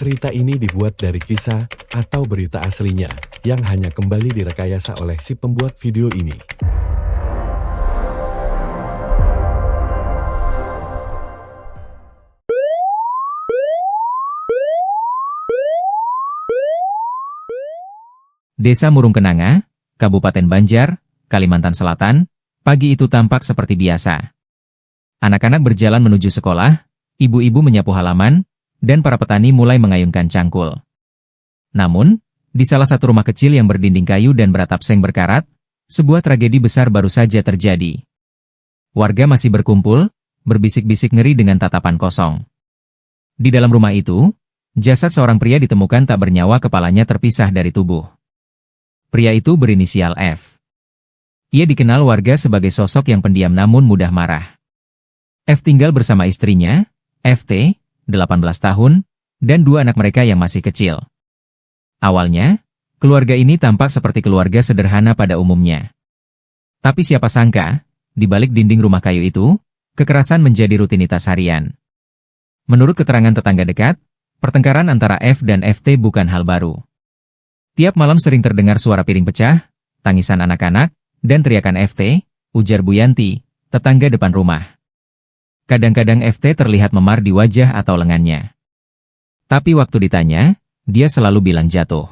Cerita ini dibuat dari kisah atau berita aslinya yang hanya kembali direkayasa oleh si pembuat video ini. Desa Murung Kenanga, Kabupaten Banjar, Kalimantan Selatan, pagi itu tampak seperti biasa. Anak-anak berjalan menuju sekolah, ibu-ibu menyapu halaman, dan para petani mulai mengayunkan cangkul. Namun, di salah satu rumah kecil yang berdinding kayu dan beratap seng berkarat, sebuah tragedi besar baru saja terjadi. Warga masih berkumpul, berbisik-bisik ngeri dengan tatapan kosong. Di dalam rumah itu, jasad seorang pria ditemukan tak bernyawa, kepalanya terpisah dari tubuh. Pria itu berinisial F. Ia dikenal warga sebagai sosok yang pendiam namun mudah marah. F tinggal bersama istrinya, FT, 18 tahun, dan dua anak mereka yang masih kecil. Awalnya, keluarga ini tampak seperti keluarga sederhana pada umumnya. Tapi siapa sangka, di balik dinding rumah kayu itu, kekerasan menjadi rutinitas harian. Menurut keterangan tetangga dekat, pertengkaran antara F dan FT bukan hal baru. Tiap malam sering terdengar suara piring pecah, tangisan anak-anak, dan teriakan FT, ujar Bu Yanti, tetangga depan rumah. Kadang-kadang FT terlihat memar di wajah atau lengannya. Tapi waktu ditanya, dia selalu bilang jatuh.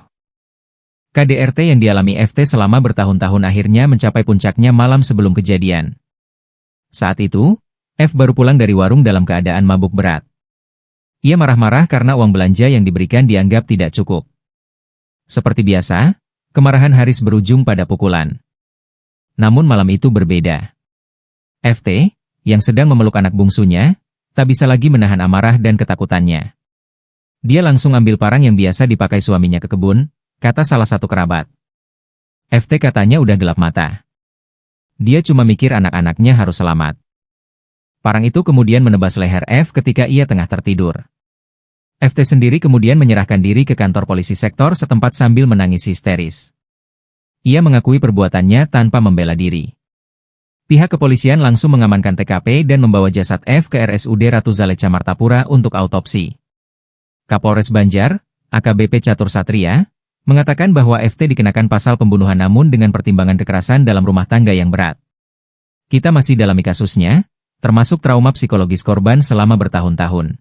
KDRT yang dialami FT selama bertahun-tahun akhirnya mencapai puncaknya malam sebelum kejadian. Saat itu, F baru pulang dari warung dalam keadaan mabuk berat. Ia marah-marah karena uang belanja yang diberikan dianggap tidak cukup. Seperti biasa, kemarahan Haris berujung pada pukulan. Namun malam itu berbeda. FT, yang sedang memeluk anak bungsunya, tak bisa lagi menahan amarah dan ketakutannya. Dia langsung ambil parang yang biasa dipakai suaminya ke kebun, kata salah satu kerabat. FT katanya udah gelap mata. Dia cuma mikir anak-anaknya harus selamat. Parang itu kemudian menebas leher F ketika ia tengah tertidur. FT sendiri kemudian menyerahkan diri ke kantor polisi sektor setempat sambil menangis histeris. Ia mengakui perbuatannya tanpa membela diri. Pihak kepolisian langsung mengamankan TKP dan membawa jasad F ke RSUD Ratu Zaleca Martapura untuk autopsi. Kapolres Banjar, AKBP Catur Satria, mengatakan bahwa FT dikenakan pasal pembunuhan namun dengan pertimbangan kekerasan dalam rumah tangga yang berat. Kita masih dalami kasusnya, termasuk trauma psikologis korban selama bertahun-tahun.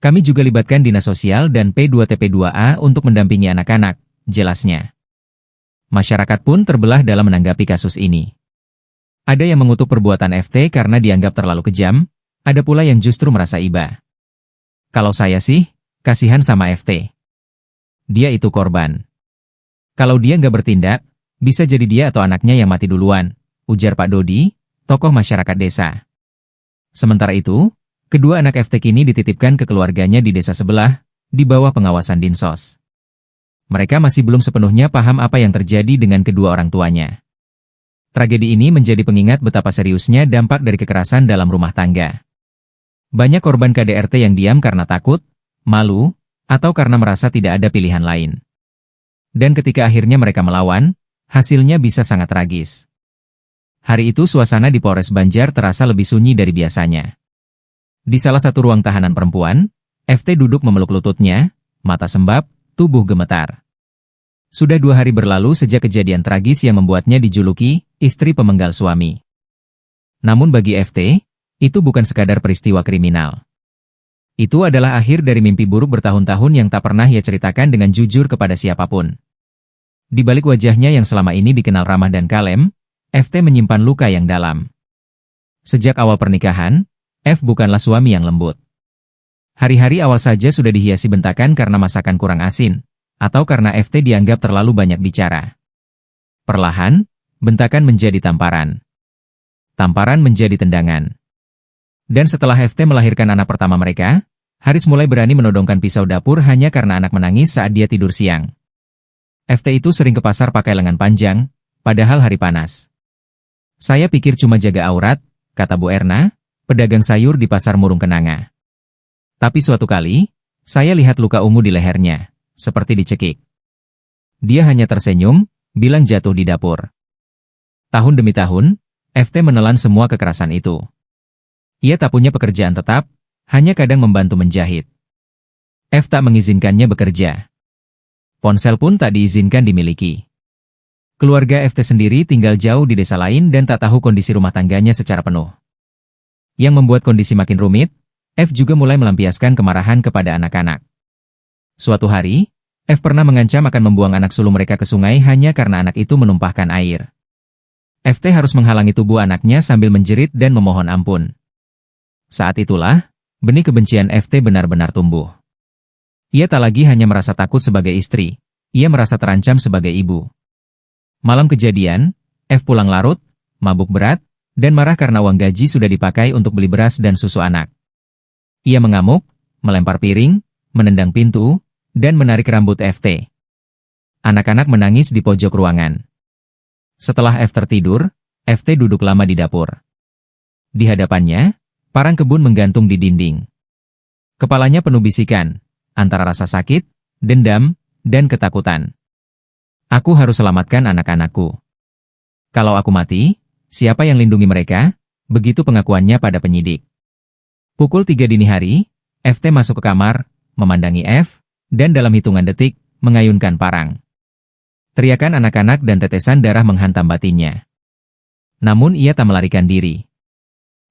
Kami juga libatkan Dinas Sosial dan P2TP2A untuk mendampingi anak-anak, jelasnya. Masyarakat pun terbelah dalam menanggapi kasus ini. Ada yang mengutuk perbuatan FT karena dianggap terlalu kejam, ada pula yang justru merasa iba. Kalau saya sih, kasihan sama FT. Dia itu korban. Kalau dia nggak bertindak, bisa jadi dia atau anaknya yang mati duluan, ujar Pak Dodi, tokoh masyarakat desa. Sementara itu, kedua anak FT kini dititipkan ke keluarganya di desa sebelah, di bawah pengawasan Dinsos. Mereka masih belum sepenuhnya paham apa yang terjadi dengan kedua orang tuanya. Tragedi ini menjadi pengingat betapa seriusnya dampak dari kekerasan dalam rumah tangga. Banyak korban KDRT yang diam karena takut, malu, atau karena merasa tidak ada pilihan lain. Dan ketika akhirnya mereka melawan, hasilnya bisa sangat tragis. Hari itu suasana di Polres Banjar terasa lebih sunyi dari biasanya. Di salah satu ruang tahanan perempuan, FT duduk memeluk lututnya, mata sembab, tubuh gemetar. Sudah 2 hari berlalu sejak kejadian tragis yang membuatnya dijuluki istri pemenggal suami. Namun bagi FT, itu bukan sekadar peristiwa kriminal. Itu adalah akhir dari mimpi buruk bertahun-tahun yang tak pernah ia ceritakan dengan jujur kepada siapapun. Di balik wajahnya yang selama ini dikenal ramah dan kalem, FT menyimpan luka yang dalam. Sejak awal pernikahan, F bukanlah suami yang lembut. Hari-hari awal saja sudah dihiasi bentakan karena masakan kurang asin, atau karena FT dianggap terlalu banyak bicara. Perlahan, bentakan menjadi tamparan. Tamparan menjadi tendangan. Dan setelah FT melahirkan anak pertama mereka, Haris mulai berani menodongkan pisau dapur hanya karena anak menangis saat dia tidur siang. FT itu sering ke pasar pakai lengan panjang, padahal hari panas. Saya pikir cuma jaga aurat, kata Bu Erna, pedagang sayur di pasar Murung Kenanga. Tapi suatu kali, saya lihat luka ungu di lehernya. Seperti dicekik. Dia hanya tersenyum, bilang jatuh di dapur. Tahun demi tahun, FT menelan semua kekerasan itu. Ia tak punya pekerjaan tetap, hanya kadang membantu menjahit. F tak mengizinkannya bekerja. Ponsel pun tak diizinkan dimiliki. Keluarga FT sendiri tinggal jauh di desa lain dan tak tahu kondisi rumah tangganya secara penuh. Yang membuat kondisi makin rumit, F juga mulai melampiaskan kemarahan kepada anak-anak. Suatu hari, F pernah mengancam akan membuang anak sulung mereka ke sungai hanya karena anak itu menumpahkan air. FT harus menghalangi tubuh anaknya sambil menjerit dan memohon ampun. Saat itulah, benih kebencian FT benar-benar tumbuh. Ia tak lagi hanya merasa takut sebagai istri, ia merasa terancam sebagai ibu. Malam kejadian, F pulang larut, mabuk berat, dan marah karena uang gaji sudah dipakai untuk beli beras dan susu anak. Ia mengamuk, melempar piring, menendang pintu, dan menarik rambut FT. Anak-anak menangis di pojok ruangan. Setelah F tertidur, FT duduk lama di dapur. Di hadapannya, parang kebun menggantung di dinding. Kepalanya penuh bisikan, antara rasa sakit, dendam, dan ketakutan. Aku harus selamatkan anak-anakku. Kalau aku mati, siapa yang lindungi mereka? Begitu pengakuannya pada penyidik. Pukul 3 dini hari, FT masuk ke kamar, memandangi F, dan dalam hitungan detik, mengayunkan parang. Teriakan anak-anak dan tetesan darah menghantam batinnya. Namun ia tak melarikan diri.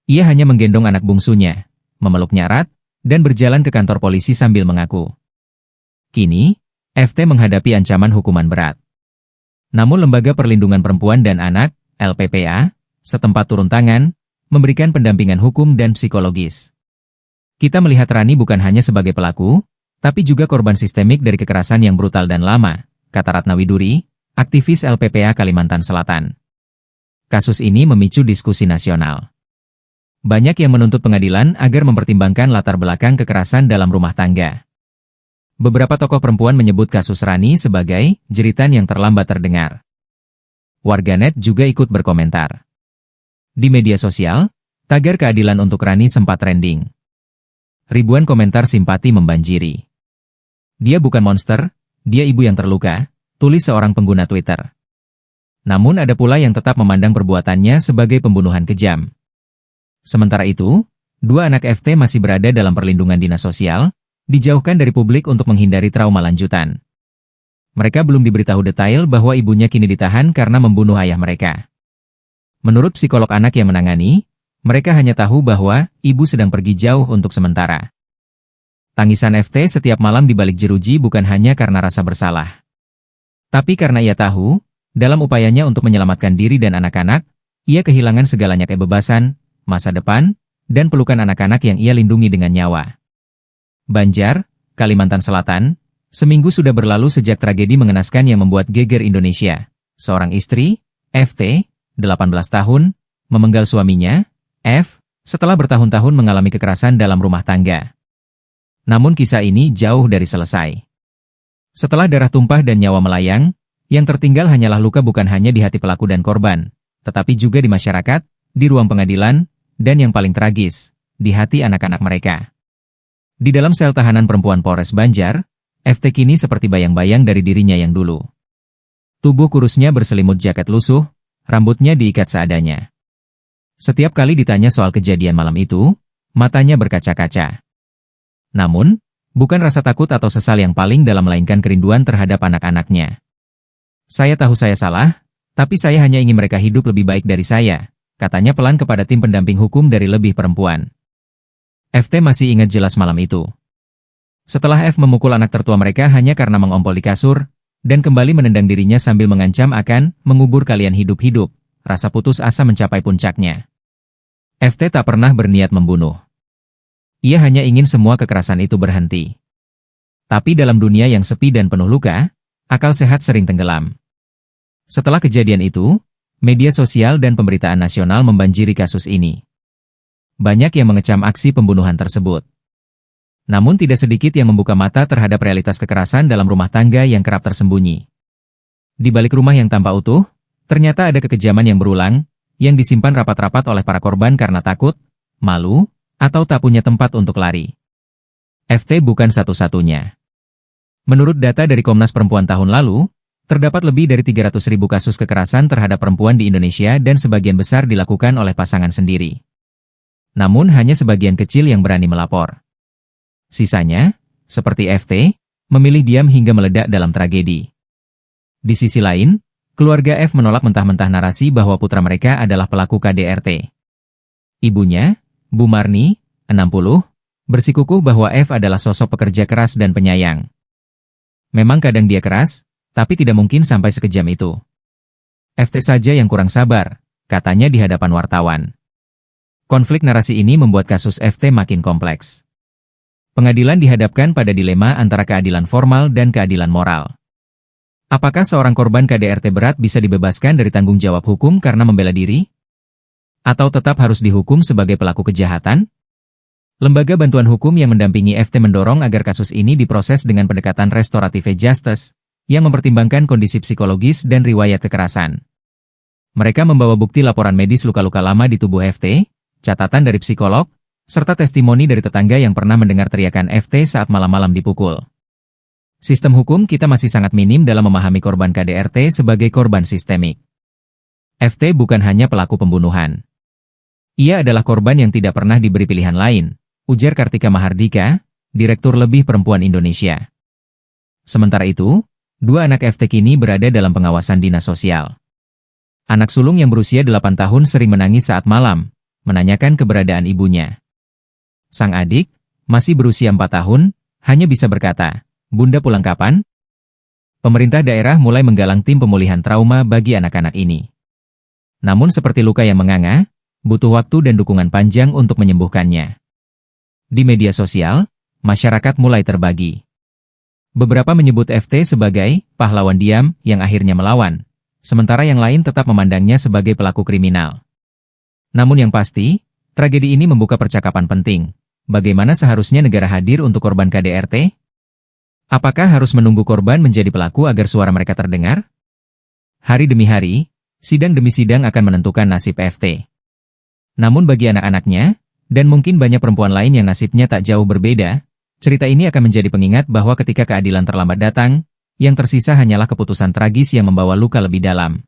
Ia hanya menggendong anak bungsunya, memeluknya erat, dan berjalan ke kantor polisi sambil mengaku. Kini, FT menghadapi ancaman hukuman berat. Namun Lembaga Perlindungan Perempuan dan Anak, LPPA, setempat turun tangan, memberikan pendampingan hukum dan psikologis. Kita melihat Rani bukan hanya sebagai pelaku, tapi juga korban sistemik dari kekerasan yang brutal dan lama, kata Ratna Widuri, aktivis LPPA Kalimantan Selatan. Kasus ini memicu diskusi nasional. Banyak yang menuntut pengadilan agar mempertimbangkan latar belakang kekerasan dalam rumah tangga. Beberapa tokoh perempuan menyebut kasus Rani sebagai jeritan yang terlambat terdengar. Warganet juga ikut berkomentar. Di media sosial, tagar keadilan untuk Rani sempat trending. Ribuan komentar simpati membanjiri. Dia bukan monster, dia ibu yang terluka, tulis seorang pengguna Twitter. Namun ada pula yang tetap memandang perbuatannya sebagai pembunuhan kejam. Sementara itu, dua anak FT masih berada dalam perlindungan dinas sosial, dijauhkan dari publik untuk menghindari trauma lanjutan. Mereka belum diberitahu detail bahwa ibunya kini ditahan karena membunuh ayah mereka. Menurut psikolog anak yang menangani, mereka hanya tahu bahwa ibu sedang pergi jauh untuk sementara. Tangisan FT setiap malam di balik jeruji bukan hanya karena rasa bersalah. Tapi karena ia tahu, dalam upayanya untuk menyelamatkan diri dan anak-anak, ia kehilangan segalanya kebebasan, masa depan, dan pelukan anak-anak yang ia lindungi dengan nyawa. Banjar, Kalimantan Selatan, seminggu sudah berlalu sejak tragedi mengenaskan yang membuat geger Indonesia. Seorang istri, FT, 18 tahun, memenggal suaminya, F, setelah bertahun-tahun mengalami kekerasan dalam rumah tangga. Namun kisah ini jauh dari selesai. Setelah darah tumpah dan nyawa melayang, yang tertinggal hanyalah luka bukan hanya di hati pelaku dan korban, tetapi juga di masyarakat, di ruang pengadilan, dan yang paling tragis, di hati anak-anak mereka. Di dalam sel tahanan perempuan Polres Banjar, FT kini seperti bayang-bayang dari dirinya yang dulu. Tubuh kurusnya berselimut jaket lusuh, rambutnya diikat seadanya. Setiap kali ditanya soal kejadian malam itu, matanya berkaca-kaca. Namun, bukan rasa takut atau sesal yang paling dalam melainkan kerinduan terhadap anak-anaknya. Saya tahu saya salah, tapi saya hanya ingin mereka hidup lebih baik dari saya, katanya pelan kepada tim pendamping hukum dari Lebih Perempuan. FT masih ingat jelas malam itu. Setelah F memukul anak tertua mereka hanya karena mengompol di kasur, dan kembali menendang dirinya sambil mengancam akan mengubur kalian hidup-hidup, rasa putus asa mencapai puncaknya. FT tak pernah berniat membunuh. Ia hanya ingin semua kekerasan itu berhenti. Tapi dalam dunia yang sepi dan penuh luka, akal sehat sering tenggelam. Setelah kejadian itu, media sosial dan pemberitaan nasional membanjiri kasus ini. Banyak yang mengecam aksi pembunuhan tersebut. Namun tidak sedikit yang membuka mata terhadap realitas kekerasan dalam rumah tangga yang kerap tersembunyi. Di balik rumah yang tampak utuh, ternyata ada kekejaman yang berulang, yang disimpan rapat-rapat oleh para korban karena takut, malu, atau tak punya tempat untuk lari. FT bukan satu-satunya. Menurut data dari Komnas Perempuan tahun lalu, terdapat lebih dari 300.000 kasus kekerasan terhadap perempuan di Indonesia dan sebagian besar dilakukan oleh pasangan sendiri. Namun hanya sebagian kecil yang berani melapor. Sisanya, seperti FT, memilih diam hingga meledak dalam tragedi. Di sisi lain, keluarga F menolak mentah-mentah narasi bahwa putra mereka adalah pelaku KDRT. Ibunya, Bu Marni, 60, bersikukuh bahwa F adalah sosok pekerja keras dan penyayang. Memang kadang dia keras, tapi tidak mungkin sampai sekejam itu. FT saja yang kurang sabar, katanya di hadapan wartawan. Konflik narasi ini membuat kasus FT makin kompleks. Pengadilan dihadapkan pada dilema antara keadilan formal dan keadilan moral. Apakah seorang korban KDRT berat bisa dibebaskan dari tanggung jawab hukum karena membela diri? Atau tetap harus dihukum sebagai pelaku kejahatan? Lembaga bantuan hukum yang mendampingi FT mendorong agar kasus ini diproses dengan pendekatan restorative justice, yang mempertimbangkan kondisi psikologis dan riwayat kekerasan. Mereka membawa bukti laporan medis luka-luka lama di tubuh FT, catatan dari psikolog, serta testimoni dari tetangga yang pernah mendengar teriakan FT saat malam-malam dipukul. Sistem hukum kita masih sangat minim dalam memahami korban KDRT sebagai korban sistemik. FT bukan hanya pelaku pembunuhan. Ia adalah korban yang tidak pernah diberi pilihan lain, ujar Kartika Mahardika, Direktur Lebih Perempuan Indonesia. Sementara itu, 2 anak FT kini berada dalam pengawasan dinas sosial. Anak sulung yang berusia 8 tahun sering menangis saat malam, menanyakan keberadaan ibunya. Sang adik, masih berusia 4 tahun, hanya bisa berkata, "Bunda pulang kapan?" Pemerintah daerah mulai menggalang tim pemulihan trauma bagi anak-anak ini. Namun seperti luka yang menganga, butuh waktu dan dukungan panjang untuk menyembuhkannya. Di media sosial, masyarakat mulai terbagi. Beberapa menyebut FT sebagai pahlawan diam yang akhirnya melawan, sementara yang lain tetap memandangnya sebagai pelaku kriminal. Namun yang pasti, tragedi ini membuka percakapan penting. Bagaimana seharusnya negara hadir untuk korban KDRT? Apakah harus menunggu korban menjadi pelaku agar suara mereka terdengar? Hari demi hari, sidang demi sidang akan menentukan nasib FT. Namun bagi anak-anaknya, dan mungkin banyak perempuan lain yang nasibnya tak jauh berbeda, cerita ini akan menjadi pengingat bahwa ketika keadilan terlambat datang, yang tersisa hanyalah keputusan tragis yang membawa luka lebih dalam.